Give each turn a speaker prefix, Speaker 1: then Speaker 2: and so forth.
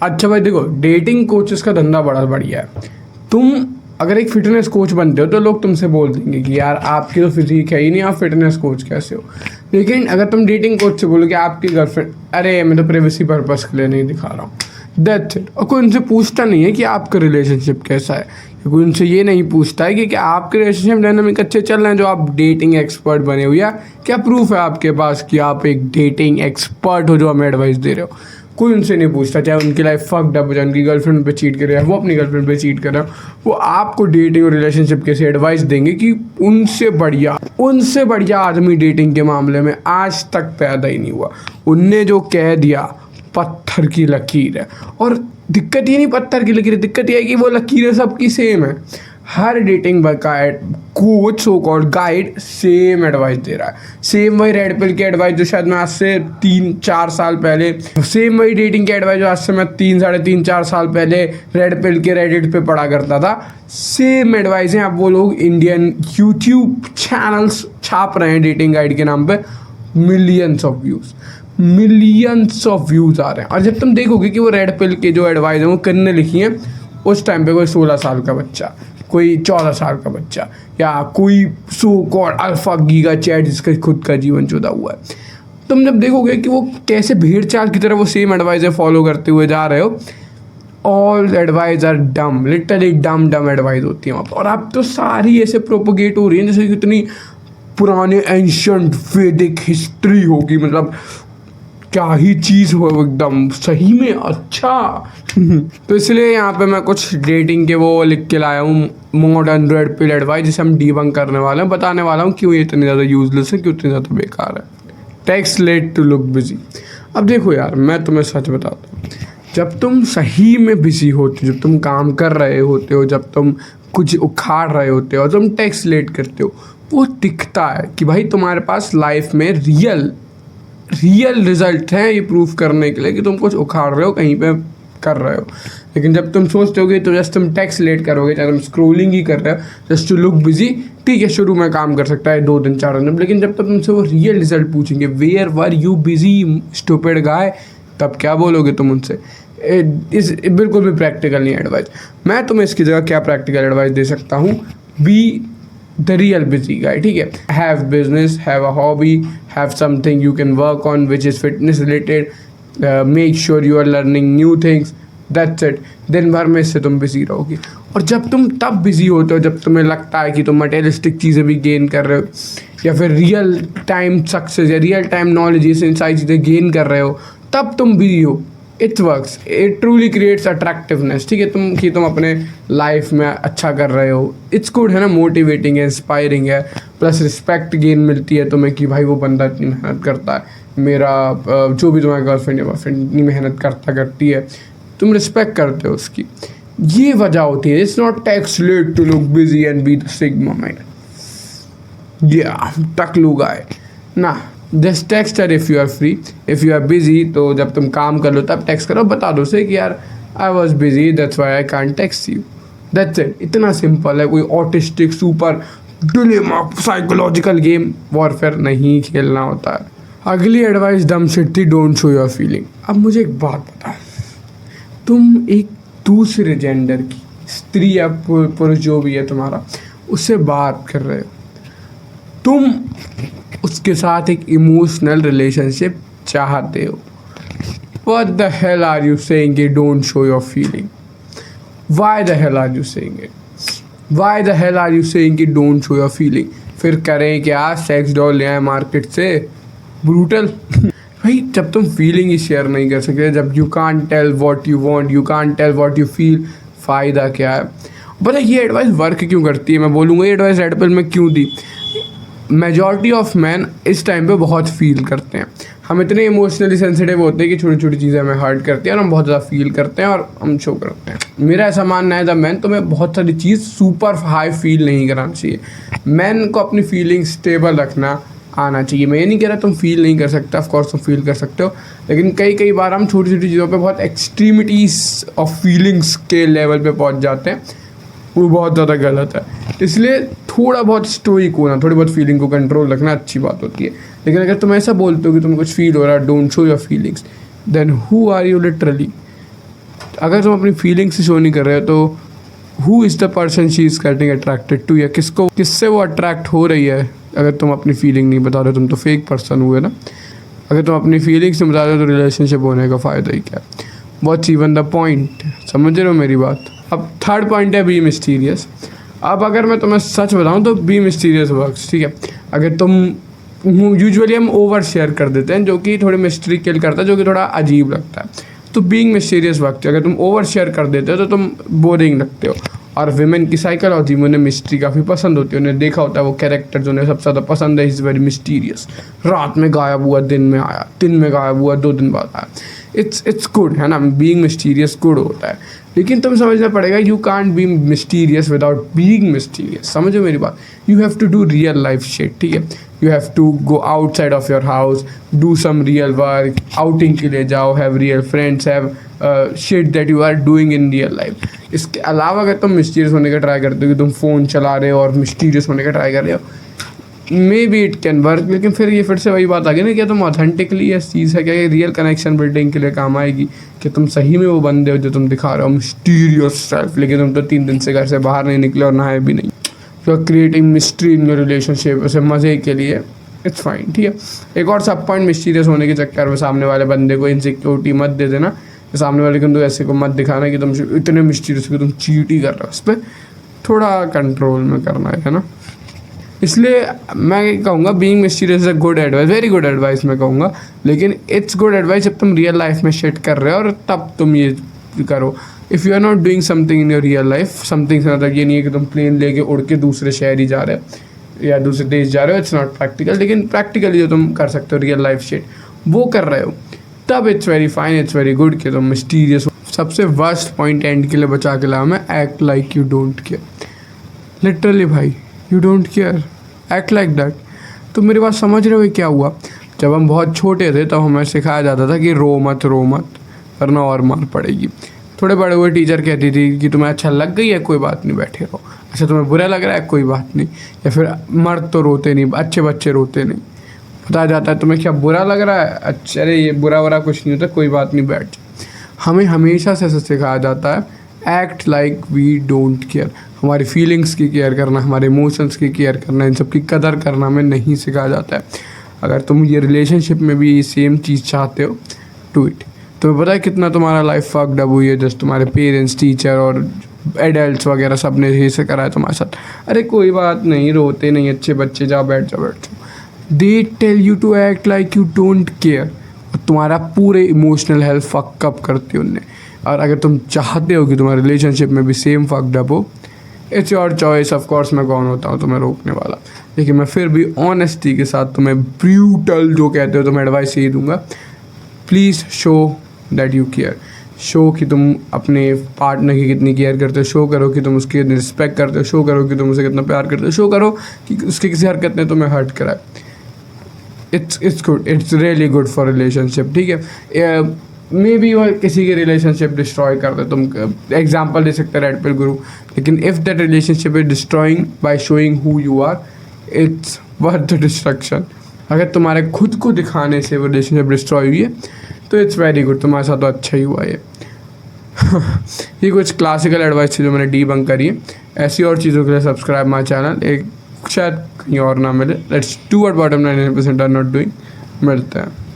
Speaker 1: अच्छा भाई देखो, डेटिंग कोचेस का धंधा बड़ा बढ़िया है। तुम अगर एक फिटनेस कोच बनते हो तो लोग तुमसे बोल देंगे कि यार आपकी तो फिजिक है ही नहीं, आप फिटनेस कोच कैसे हो। लेकिन अगर तुम डेटिंग कोच से बोलोगे आपकी गर्लफ्रेंड, अरे मैं तो प्राइवेसी पर्पस के लिए नहीं दिखा रहा हूँ, दैट्स इट। और कोई उनसे पूछता नहीं है कि आपका रिलेशनशिप कैसा है, कोई उनसे ये नहीं पूछता है कि क्या आपके रिलेशनशिप डायनामिक अच्छे चल रहे हैं जो आप डेटिंग एक्सपर्ट बने हो, या क्या प्रूफ है आपके पास कि आप एक डेटिंग एक्सपर्ट हो जो हमें एडवाइस दे रहे हो। कोई उनसे नहीं पूछता, चाहे उनकी लाइफ फक्ड अप हो जाए, उनकी गर्लफ्रेंड पे चीट करे, वो अपनी गर्लफ्रेंड पे चीट कर रहा है, वो आपको डेटिंग और रिलेशनशिप कैसे एडवाइस देंगे कि उनसे बढ़िया आदमी डेटिंग के मामले में आज तक पैदा ही नहीं हुआ। उनने जो कह दिया पत्थर की लकीर है। और दिक्कत ये नहीं पत्थर की लकीर है, दिक्कत ये है कि वो लकीरें सबकी सेम है। हर डेटिंग का coach so called guide same advice दे रहा है, सेम वही रेड पिल की एडवाइस जो शायद मैं आज से 3-4 साल पहले, सेम वही डेटिंग की एडवाइस जो आज से मैं 3-3.5-4 साल पहले रेड पिल के रेडिट पे पढ़ा करता था। सेम एडवाइस हैं। अब वो लोग इंडियन यूट्यूब चैनल्स छाप रहे हैं डेटिंग गाइड के नाम पे, मिलियंस ऑफ व्यूज़ आ रहे हैं। और जब तुम देखोगे कि वो रेड पिल के जो एडवाइस हैं वो किन्ने लिखी हैं, उस टाइम पे कोई 16 साल का बच्चा, कोई 14 साल का बच्चा, या कोई so called alpha giga chad जिसका खुद का जीवन जुदा हुआ है। तुम जब देखोगे कि वो कैसे भेड़ चाल की तरह वो सेम एडवाइस फॉलो करते हुए जा रहे हो, all advice are dumb, literally dumb advice होती है वहाँ पर। और अब तो सारी ऐसे प्रोपोगेट हो रही हैं जैसे कि इतनी पुराने एंशंट वैदिक हिस्ट्री होगी, मतलब क्या ही चीज़ हो एकदम सही में अच्छा। तो इसलिए यहाँ पे मैं कुछ डेटिंग के वो लिख के लाया हूँ, मॉडर्न रेड पिल एडवाइस, जिसे हम डीबंक करने वाले हैं, बताने वाला हूँ क्यों ये इतनी ज़्यादा यूजलेस है, क्यों इतनी ज़्यादा बेकार है। Text late to look busy. अब देखो यार, मैं तुम्हें सच बताता हूँ, जब तुम सही में बिजी होते हो, जब तुम काम कर रहे होते हो, जब तुम कुछ उखाड़ रहे होते हो, तुम टेक्स्ट लेट करते हो, वो दिखता है कि भाई तुम्हारे पास लाइफ में रियल रिजल्ट हैं ये प्रूफ करने के लिए कि तुम कुछ उखाड़ रहे हो, कहीं पे कर रहे हो। लेकिन जब तुम सोचते होगे तो जस्ट तुम टेक्स्ट लेट करोगे, चाहे तुम स्क्रोलिंग ही कर रहे हो जस्ट टू लुक बिजी, ठीक है शुरू में काम कर सकता है 2 दिन 4 दिन, लेकिन जब तक तुमसे वो रियल रिजल्ट पूछेंगे, where were you busy stupid guy, तब क्या बोलोगे तुम उनसे। इस बिल्कुल भी प्रैक्टिकल नहीं एडवाइस। मैं तुम्हें इसकी जगह क्या प्रैक्टिकल एडवाइस दे सकता हूँ, be the real busy guy, ठीक है। Have business, have a hobby, have something you can work on which is fitness related, make sure you are learning new things, that's it. दिन भर में इससे तुम बिजी रहोगे। और जब तुम तब बिजी होते हो जब तुम्हें लगता है कि तुम मटेरियलिस्टिक चीज़ें भी गेन कर रहे हो, या फिर रियल टाइम सक्सेस या रियल टाइम नॉलेज, ये सारी चीज़ें गेन कर रहे हो, तब तुम बिजी हो। It works, it truly creates attractiveness, ठीक है। तुम अपने लाइफ में अच्छा कर रहे हो, इट्स गुड है ना, मोटिवेटिंग है, इंस्पायरिंग है, प्लस रिस्पेक्ट गेन मिलती है तुम्हें कि भाई वो बंदा इतनी मेहनत करता है, मेरा जो भी तुम्हारा गर्लफ्रेंड या बॉयफ्रेंड इतनी मेहनत करती है, तुम रिस्पेक्ट करते हो उसकी। ये वजह होती है। It's not text late to look busy and be the sigma man, या टकलू गाय ना। Just text her if you are free, if you are busy, तो जब तुम काम कर लो तब टेक्स्ट करो, बता दो उसे कि यार I was busy that's why I can't text you, that's it. इतना सिंपल है, कोई autistic super dilemma psychological game warfare नहीं खेलना होता है। अगली एडवाइस दम शिट थी, डोंट शो योर फीलिंग। अब मुझे एक बात बताओ, तुम एक दूसरे जेंडर की स्त्री या पुरुष जो भी है तुम्हारा, उससे बात कर रहे हो, तुम उसके साथ एक इमोशनल रिलेशनशिप चाहते हो, what the hell are you saying कि don't show your feeling? Why the hell are you saying it? Why the hell are you saying कि don't show your feeling? फिर करें क्या, सेक्स डॉल ले आए market से, ब्रूटल। भाई जब तुम फीलिंग ही शेयर नहीं कर सकते, जब you can't tell what you want, you can't tell what you feel, फ़ायदा क्या है। पता ये एडवाइस वर्क क्यों करती है, मैं बोलूँगा ये एडवाइस रेड पिल में क्यों दी। मेजॉरिटी ऑफ मैन इस टाइम पे बहुत फील करते हैं, हम इतने इमोशनली सेंसिटिव होते हैं कि छोटी छोटी चीज़ें हमें हर्ट करती हैं और हम बहुत ज़्यादा फील करते हैं और हम शो करते हैं। मेरा ऐसा मानना है द मैन, तुम्हें बहुत सारी चीज़ सुपर हाई फील नहीं करना चाहिए। मैन को अपनी फीलिंग्स स्टेबल रखना आना चाहिए। मैं ये नहीं कह रहा तुम फील नहीं कर सकते, ऑफ कोर्स तुम फील कर सकते हो, लेकिन कई बार हम छोटी छोटी चीज़ों पे बहुत एक्सट्रीमिटीज़ ऑफ फीलिंग्स के लेवल पे पहुंच जाते हैं, वो बहुत ज़्यादा गलत है। इसलिए थोड़ा बहुत स्टोइक होना, थोड़ी बहुत फीलिंग को कंट्रोल रखना अच्छी बात होती है। लेकिन अगर तुम ऐसा बोलते हो कि तुम्हें कुछ फील हो रहा है, don't show your feelings, then who are you literally. अगर तुम अपनी फीलिंग्स शो नहीं कर रहे हो तो who is the person she is getting attracted to, या किससे वो अट्रैक्ट हो रही है। अगर तुम अपनी फीलिंग नहीं बता रहे हो तुम तो फेक पर्सन हुए ना। अगर तुम अपनी फीलिंग्स नहीं बता रहे हो तो रिलेशनशिप होने का फ़ायदा ही क्या है। व्हाट्स इवन द पॉइंट, समझ रहे हो मेरी बात। अब थर्ड पॉइंट है बी मिस्टीरियस। अब अगर मैं तुम्हें सच बताऊं तो बी मिस्टीरियस वर्क्स, ठीक है। अगर तुम यूजुअली हम ओवर शेयर कर देते हैं जो कि थोड़ी मिस्ट्री किल करता है, जो कि थोड़ा अजीब लगता है। तो बीइंग मिस्टीरियस वर्क, अगर तुम ओवर शेयर कर देते हो तो तुम बोरिंग लगते हो। और विमेन की साइकोलॉजी में उन्हें मिस्ट्री काफ़ी पसंद होती है। उन्हें देखा होता है वो कैरेक्टर जो उन्हें सबसे ज़्यादा पसंद है इज़ वेरी मिस्टीरियस। रात में गायब हुआ, दिन में आया, दिन में गायब हुआ, 2 दिन बाद आया। इट्स गुड है ना, बीइंग मिस्टीरियस गुड होता है। लेकिन तुम समझना पड़ेगा you can't be mysterious without being mysterious. समझो मेरी बात। You have to do real life shit, ठीक है। You have to go outside of your house, do some real work, outing के लिए जाओ, have real friends, have shit that you are doing in real life. इसके अलावा अगर तुम mysterious होने का ट्राई करते हो कि तुम फ़ोन चला रहे हो और मिस्टीरियस होने का ट्राई कर रहे हो, may be it can work. लेकिन फिर ये फिर से वही बात आ गई ना, क्या तुम ऑथेंटिकली इस चीज़ है, क्या ये रियल कनेक्शन बिल्डिंग के लिए काम आएगी कि तुम सही में वो बंदे हो जो तुम दिखा रहे हो मिस्टीरियस सेल्फ, लेकिन तुम तो 3 दिन से घर से बाहर नहीं निकले और नहाए भी नहीं। तो creating mystery in your relationship उसे मज़े के लिए, इट्स फाइन, ठीक है। एक और सब पॉइंट मिस्टीरियस होने के चक्कर में सामने वाले बंदे को इनसिक्योरिटी मत दे देना। सामने वाले को ऐसे को मत दिखाना कि तुम इतने मिस्टीरियस हो तुम चीट ही कर रहे हो। उस पर थोड़ा कंट्रोल में करना है ना। इसलिए मैं कहूँगा being mysterious is a good advice, very good advice मैं कहूँगा। लेकिन इट्स गुड एडवाइस जब तुम रियल लाइफ में शिट कर रहे हो और तब तुम ये करो। If you are not doing something in your real life, something से मतलब ये नहीं है कि तुम प्लेन लेके उड़ के दूसरे शहर ही जा रहे हो या दूसरे देश जा रहे हो, इट्स नॉट प्रैक्टिकल। लेकिन प्रैक्टिकली जो तुम कर सकते हो रियल लाइफ शिट वो कर रहे हो, तब it's very fine, it's very good कि तुम मिस्टीरियस हो। सबसे वर्स्ट पॉइंट एंड के लिए बचा के लाया मैं, act like you don't care. Literally भाई, you don't care, act like that. तो मेरी बात समझ रहे हो क्या हुआ। जब हम बहुत छोटे थे तब हमें सिखाया जाता था कि रो मत वरना और मार पड़ेगी। थोड़े बड़े हुए टीचर कहती थी कि तुम्हें अच्छा लग गई है कोई बात नहीं बैठे रहो, अच्छा तुम्हें बुरा लग रहा है कोई बात नहीं, या फिर मर्द तो रोते नहीं, अच्छे बच्चे रोते नहीं। बताया जाता है तुम्हें क्या बुरा लग रहा है, अच्छा अरे ये बुरा कुछ नहीं होता, कोई बात नहीं बैठ जाओ। हमें हमेशा से ऐसा सिखाया जाता है act like we don't care. हमारी फीलिंग्स की केयर करना, हमारे इमोशंस की केयर करना, इन सब की कदर करना हमें नहीं सिखाया जाता है। अगर तुम ये रिलेशनशिप में भी सेम चीज़ चाहते हो, डू इट। तुम्हें पता है कितना तुम्हारा लाइफ फक्ड अप हुई है जस्ट तुम्हारे पेरेंट्स, टीचर और एडल्ट्स वगैरह सब ने यही से करा है तुम्हारे साथ। अरे कोई बात नहीं, रोते नहीं, अच्छे बच्चे, जाओ बैठ जाओ। They tell you to act like you don't care, और तुम्हारा पूरे इमोशनल हेल्थ फक अप करती है उनने। और अगर तुम चाहते हो कि तुम्हारे रिलेशनशिप में भी सेम फक्ड अप हो, it's your choice. Of course मैं कौन होता हूँ तुम्हें रोकने वाला, लेकिन मैं फिर भी ऑनेस्टी के साथ तुम्हें ब्रूटल जो कहते हो तुम्हें एडवाइस यही दूंगा, please show that you care. Show कि तुम अपने पार्टनर की कितनी केयर करते हो, शो करो कि तुम उसकी कितनी रिस्पेक्ट करते हो, शो करो कि तुम उसे कितना प्यार करते हो, शो करो कि उसकी किसी हरकत ने तुम्हें हर्ट करा है। It's good, it's really good for relationship, ठीक है। मे बी वो किसी की रिलेशनशिप डिस्ट्रॉय कर दे, तुम एग्जाम्पल दे सकते रेड पिल गुरु, लेकिन if that relationship is destroying by showing who you are, it's worth the destruction. अगर तुम्हारे खुद को दिखाने से वो रिलेशनशिप डिस्ट्रॉय हुई है तो इट्स वेरी गुड, तुम्हारे साथ तो अच्छा ही हुआ है। ये कुछ क्लासिकल एडवाइस थी जो मैंने डीबंक करी है। ऐसी और चीज़ों के लिए सब्सक्राइब माई चैनल, एक शायद कहीं और ना मिले। Let's do what bottom 99% are not doing. मिलते हैं।